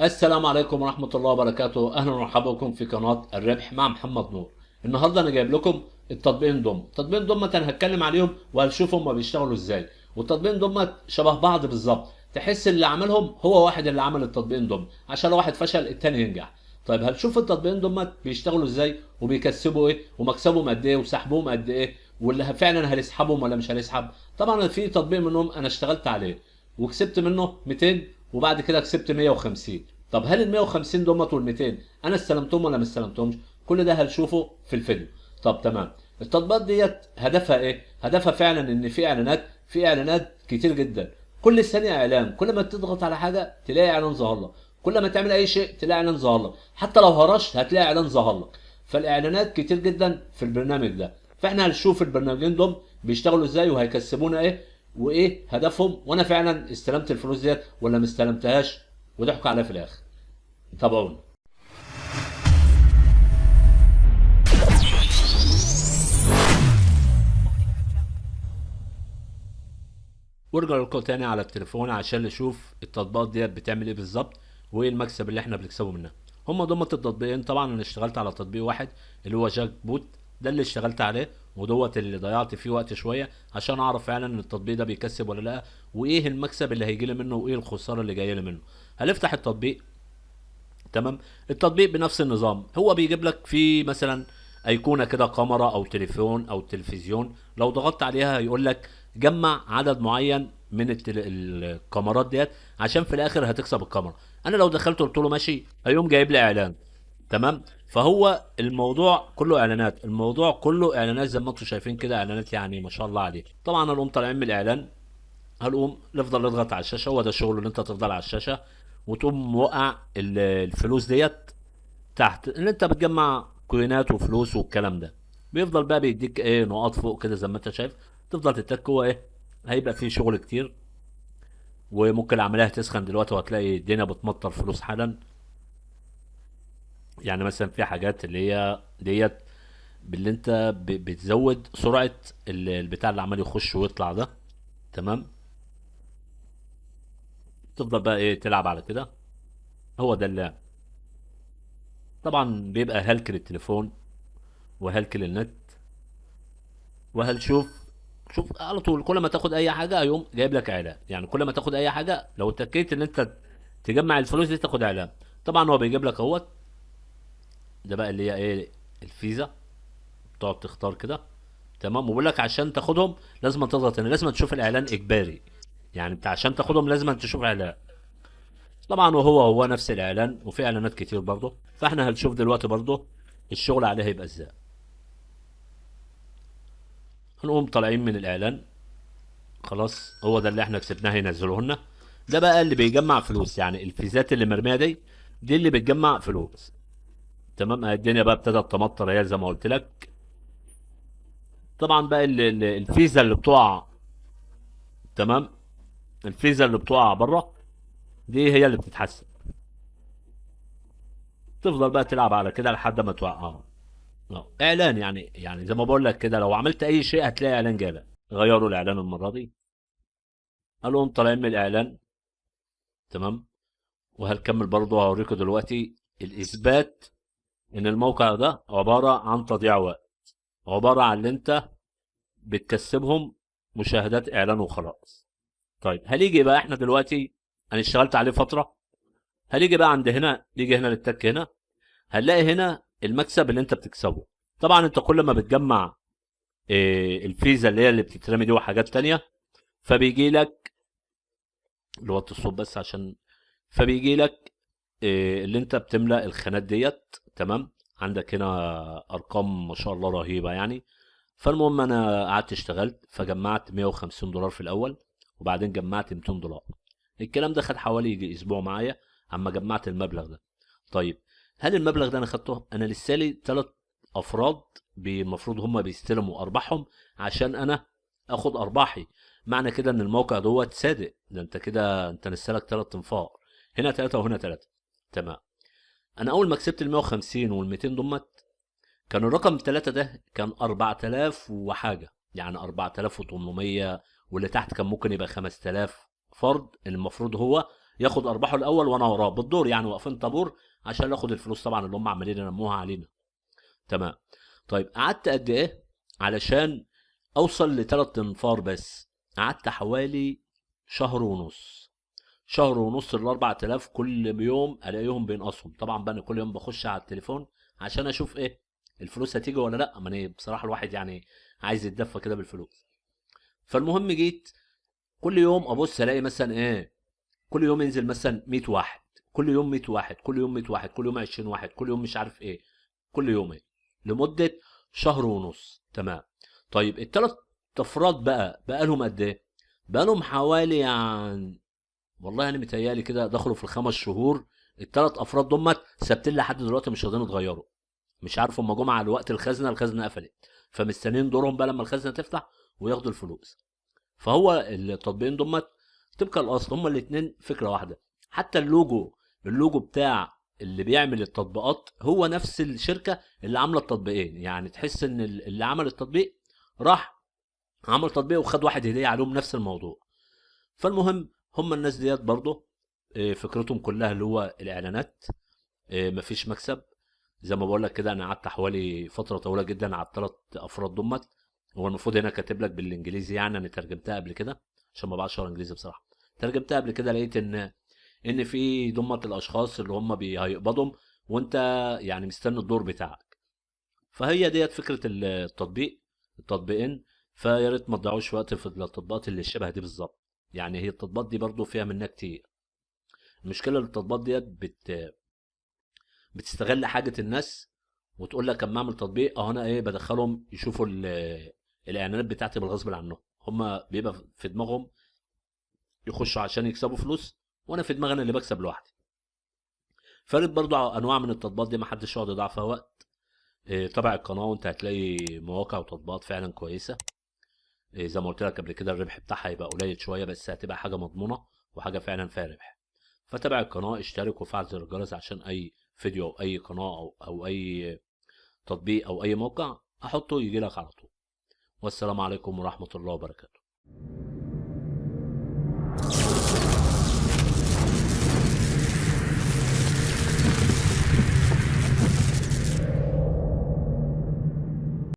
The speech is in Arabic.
السلام عليكم ورحمة الله وبركاته. أهلا ومرحبا بكم في قناة الربح مع محمد نور. النهاردة أنا جايب لكم التطبيقين دول. التطبيقين دول أنا هتكلم عليهم وهنشوف هما بيشتغلوا إزاي. والتطبيقين دول شبه بعض بالظبط، تحس اللي عملهم هو واحد اللي عمل التطبيقين دول، عشان لو واحد فشل التاني ينجح. طيب هنشوف التطبيقين دول بيشتغلوا إزاي وبيكسبوا إيه ومكسبهم قد إيه وسحبهم قد إيه، واللي فعلا هنسحبهم ولا مش هنسحب. طبعا في تطبيق منهم أنا اشتغلت عليه وكسبت منه 200 وبعد كده كسبت 150. طب هل ال 150 دول وال 200 انا استلمتهم ولا ما استلمتهمش؟ كل ده هنشوفه في الفيديو. طب تمام. التطبيقات ديت هدفها ايه؟ هدفها فعلا ان في اعلانات كتير جدا. كل ثانيه اعلان، كل ما تضغط على حاجه تلاقي اعلان ظهر لك، كل ما تعمل اي شيء تلاقي اعلان ظهر لك، حتى لو هرشت هتلاقي اعلان ظهر لك. فالاعلانات كتير جدا في البرنامج ده. فاحنا هنشوف البرنامجين دول بيشتغلوا ازاي وهيكسبونا ايه وايه هدفهم، وانا فعلا استلمت الفلوس ديت ولا ما استلمتهاش وضحكوا عليا في الاخر. تابعونا. وارجع لكم تاني على التليفون عشان نشوف التطبيقات ديت بتعمل ايه بالظبط وايه المكسب اللي احنا بنكسبه منها. هم ضمن التطبيقين. طبعا انا اشتغلت على تطبيق واحد اللي هو جاك بوت، ده اللي اشتغلت عليه ودوت اللي ضيعت فيه وقت شويه عشان اعرف فعلا ان التطبيق ده بيكسب ولا لا، وايه المكسب اللي هيجي لي منه وايه الخساره اللي جايه لي منه. هنفتح التطبيق. تمام. التطبيق بنفس النظام، هو بيجيب لك فيه مثلا ايقونه كده كاميرا او تليفون او تلفزيون، لو ضغطت عليها هيقول لك جمع عدد معين من الكاميرات ديت عشان في الاخر هتكسب الكاميرا. انا لو دخلت قلت له ماشي هيقوم جايب لي اعلان. تمام. فهو الموضوع كله اعلانات، الموضوع كله اعلانات زي ما انتم شايفين كده، اعلانات يعني ما شاء الله عليه. طبعا هنقوم طالعين من الاعلان، هنقوم نفضل نضغط على الشاشه. هو ده الشغل، اللي انت تفضل على الشاشه وتقوم موقع الفلوس ديت تحت، ان انت بتجمع كوينات وفلوس والكلام ده. بيفضل بقى بيديك ايه نقاط فوق كده زي ما انت شايف، تفضل تتك. هو ايه هيبقى فيه شغل كتير، وممكن العمليه تسخن دلوقتي وهتلاقي الدنيا بتمطر فلوس حالا. يعني مثلا في حاجات اللي هي ديت باللي انت بتزود سرعه البتاع اللي عمال يخش ويطلع ده. تمام. تفضل بقى ايه تلعب على كده. هو ده اللعب. طبعا بيبقى هلك للتليفون وهلك للنت. شوف على طول كل ما تاخد اي حاجه هيقوم جايب لك اعلان. يعني كل ما تاخد اي حاجه لو اتكيت ان انت تجمع الفلوس دي تاخد اعلان. طبعا هو بيجيب لك اهوت. ده بقى اللي هي ايه الفيزا. تقعد تختار كده. تمام. وبيقول لك عشان تاخدهم لازم تضغط هنا، لازم تشوف الاعلان اجباري. يعني انت عشان تاخدهم لازم تشوف اعلان. طبعا وهو نفس الاعلان وفي اعلانات كتير برضه. فاحنا هنشوف دلوقتي برضه الشغل عليه هيبقى ازاي. هنقوم طالعين من الاعلان. خلاص هو ده اللي احنا كسبناه هينزله لنا. ده بقى اللي بيجمع فلوس، يعني الفيزات اللي مرميه دي اللي بتجمع فلوس. تمام. الدنيا بقى ابتدت تمطر هي زي ما قلت لك. طبعا بقى الفيزا اللي بتقع. تمام. الفيزا اللي بتقع بره دي هي اللي بتتحسب. تفضل بقى تلعب على كده لحد ما توقع. اعلان يعني زي ما بقول لك كده، لو عملت اي شيء هتلاقي اعلان جالك. غيروا الاعلان المره دي. قالوا هم طالعين من الاعلان. تمام. وهنكمل برضه هوريكم دلوقتي الاثبات ان الموقع ده عبارة عن تضييع وقت، عبارة عن اللي انت بتكسبهم مشاهدات اعلان وخلاص. طيب هنيجي بقى احنا دلوقتي، انا اشتغلت عليه فترة. هنيجي بقى عند هنا، نيجي هنا للتك هنا. هنلاقي هنا المكسب اللي انت بتكسبه. طبعا انت كل ما بتجمع الفيزا اللي هي اللي بتترمي دي وحاجات تانية، فبيجي لك اللي هو الصوت بس عشان، فبيجي لك اللي انت بتملأ الخانات ديت. تمام. عندك هنا ارقام ما شاء الله رهيبة يعني. فالمهم انا قعدت اشتغلت فجمعت 150 دولار في الاول، وبعدين جمعت 200 دولار. الكلام ده خد حوالي يجي اسبوع معايا اما جمعت المبلغ ده. طيب هل المبلغ ده انا خدته؟ انا لسه لي 3 افراد المفروض هم بيستلموا ارباحهم عشان انا اخد ارباحي. معنى كده ان الموقع دوت صادق. ده انت كده انت لسه لك 3 انفار، هنا 3 وهنا 3. تمام. انا اول ما كسبت ال 150 وال 200 دمت، كان الرقم 3 ده كان 4000 وحاجه، يعني 4800. واللي تحت كان ممكن يبقى 5000 فرد اللي المفروض هو ياخد ارباحه الاول وانا وراه بالدور، يعني واقفين طابور عشان ناخد الفلوس طبعا اللي هم عمالين ينموها علينا. تمام. طيب قعدت قد ايه علشان اوصل لثلاث انفار بس؟ قعدت حوالي شهر ونص. شهر ونص ال 4000 كل يوم الاقيهم بينقصهم. طبعا بقى أنا كل يوم بخش على التليفون عشان اشوف ايه الفلوس هتيجي ولا لا. ما انا بصراحه الواحد يعني عايز يتدفى كده بالفلوس. فالمهم جيت كل يوم ابص الاقي مثلا ايه، كل يوم ينزل مثلا 100 واحد، كل يوم 100 واحد، كل يوم 100 واحد، كل يوم 20 واحد، كل يوم مش عارف ايه، كل يوم ايه، لمده شهر ونص. تمام. طيب الثلاث افراد بقى لهم قد ايه؟ بقى لهم حوالي يعني، والله انا متهيالي كده دخلوا في الخمس شهور. الثلاث افراد دمت ثابتين لحد دلوقتي مش راضيين يتغيروا. مش عارف هم جم على وقت الخزنه قفلت، فمستنيين دورهم بقى لما الخزنه تفتح وياخدوا الفلوس. فهو التطبيقين دمت طبق الاصل هما الاثنين فكره واحده. حتى اللوجو بتاع اللي بيعمل التطبيقات هو نفس الشركه اللي عامله التطبيقين. يعني تحس ان اللي عمل التطبيق راح عمل تطبيق وخد واحد هديه عليهم نفس الموضوع. فالمهم هم الناس ديت برضه فكرتهم كلها اللي هو الاعلانات. مفيش مكسب. زي ما بقول لك كده انا قعدت حوالي فتره طويله جدا على الثلاث افراد دمت. هو المفروض هنا كاتب لك بالانجليزي، يعني انا ترجمتها قبل كده عشان ما بعرفش اقرا انجليزي بصراحه. ترجمتها قبل كده لقيت ان في دمت الاشخاص اللي هم هيقبضهم وانت يعني مستني الدور بتاعك. فهي ديت فكره التطبيقين. فيا ريت ما تضيعوش وقت في التطبيقات اللي شبه دي بالظبط. يعني هي التطبيقات دي برضو فيها منها كتير. المشكله اللي التطبيقات ديت بتستغل حاجه الناس وتقول لك اما اعمل تطبيق اهو انا ايه بدخلهم يشوفوا الاعلانات بتاعتي بالغصب عنهم. هم بيبقى في دماغهم يخشوا عشان يكسبوا فلوس، وانا في دماغي انا اللي بكسب لوحدي. فرد برضو انواع من التطبيقات دي ما حدش يقعد يضيع فيها وقت. تابع القناه وانت هتلاقي مواقع وتطبيقات فعلا كويسه. زي ما قلت لك قبل كده الربح بتاعها هيبقى قليل شويه بس هتبقى حاجه مضمونه وحاجه فعلا فيها ربح. فتابع القناه، اشترك وفعل زر الجرس عشان اي فيديو او اي قناه او اي تطبيق او اي موقع احطه يجي لك على طول. والسلام عليكم ورحمة الله وبركاته.